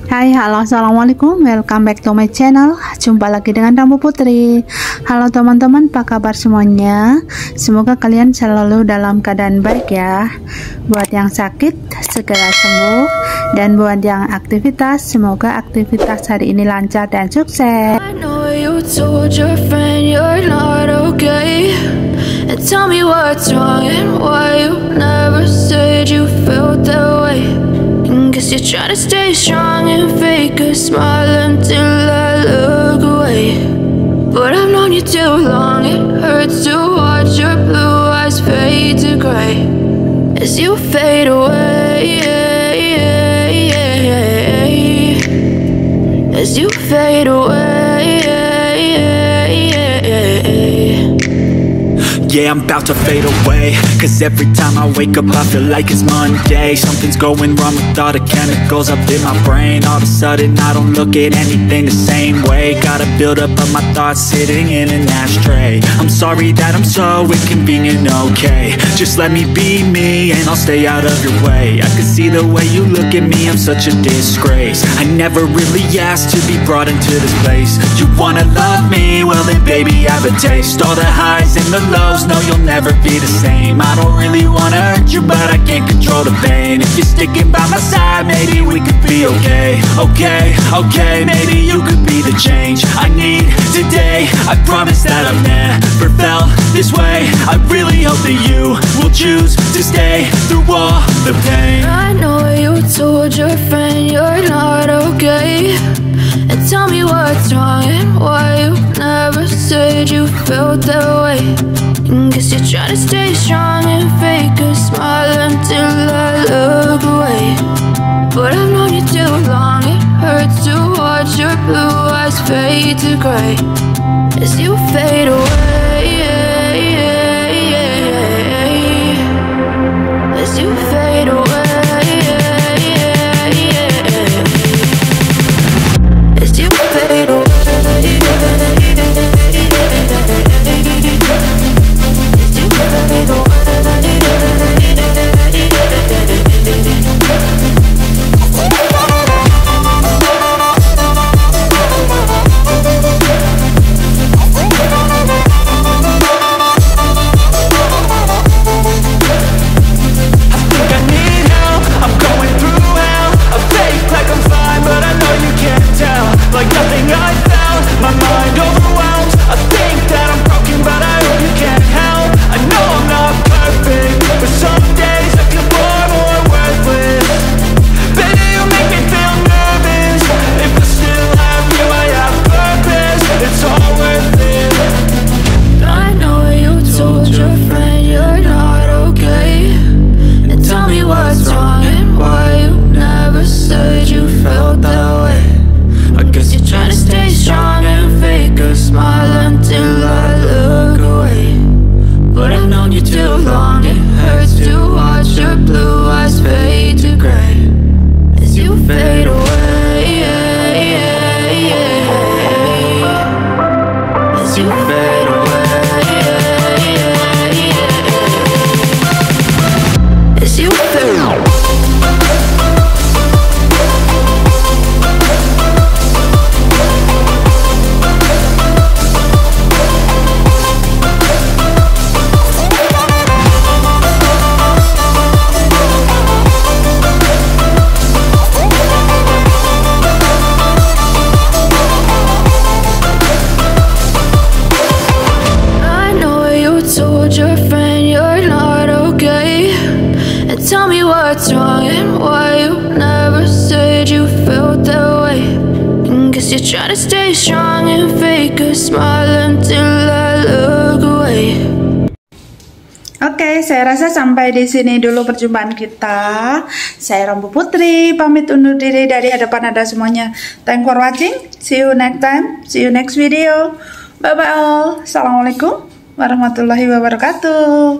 Hai, halo, assalamualaikum, welcome back to my channel. Jumpa lagi dengan Rambu Putri. Halo teman-teman, apa kabar semuanya? Semoga kalian selalu dalam keadaan baik ya. Buat yang sakit, segera sembuh. Dan buat yang aktivitas, semoga aktivitas hari ini lancar dan sukses. I know you told your friend you're not okay, and tell me what's wrong and why you never said you felt that way. Guess you're trying to stay strong and fake a smile until I look away. But I've known you too long, it hurts to watch your blue eyes fade to gray as you fade away, as you fade away. Yeah, I'm about to fade away, cause every time I wake up I feel like it's Monday. Something's going wrong with all the chemicals up in my brain. All of a sudden I don't look at anything the same way. Gotta build up of my thoughts sitting in an ashtray. I'm sorry that I'm so inconvenient, okay. Just let me be me and I'll stay out of your way. I can see the way you look at me, I'm such a disgrace. I never really asked to be brought into this place. You wanna love me? Well then baby I have a taste. All the highs and the lows, no, you'll never be the same. I don't really wanna hurt you, but I can't control the pain. If you're sticking by my side, maybe we could be okay. Okay, maybe you could be the change I need today. I promise that I've never felt this way. I really hope that you will choose to stay through all the pain. I know you told your friend you're not okay, and tell me what's wrong and why you never said you felt that way. Guess you're trying to stay strong and fake a smile until I look away. But I've known you too long, it hurts to watch your blue eyes fade to gray as you fade away, as you fade away, as you fade away. Tell me what's wrong and why you never said you felt that way. Guess you're trying to stay strong and fake a smile until I look away. Oke, saya rasa sampai di sini dulu perjumpaan kita. Saya Rambu Putri, pamit undur diri dari hadapan Anda semuanya. Thanks for watching. See you next time. See you next video. Bye bye all. Assalamualaikum warahmatullahi wabarakatuh.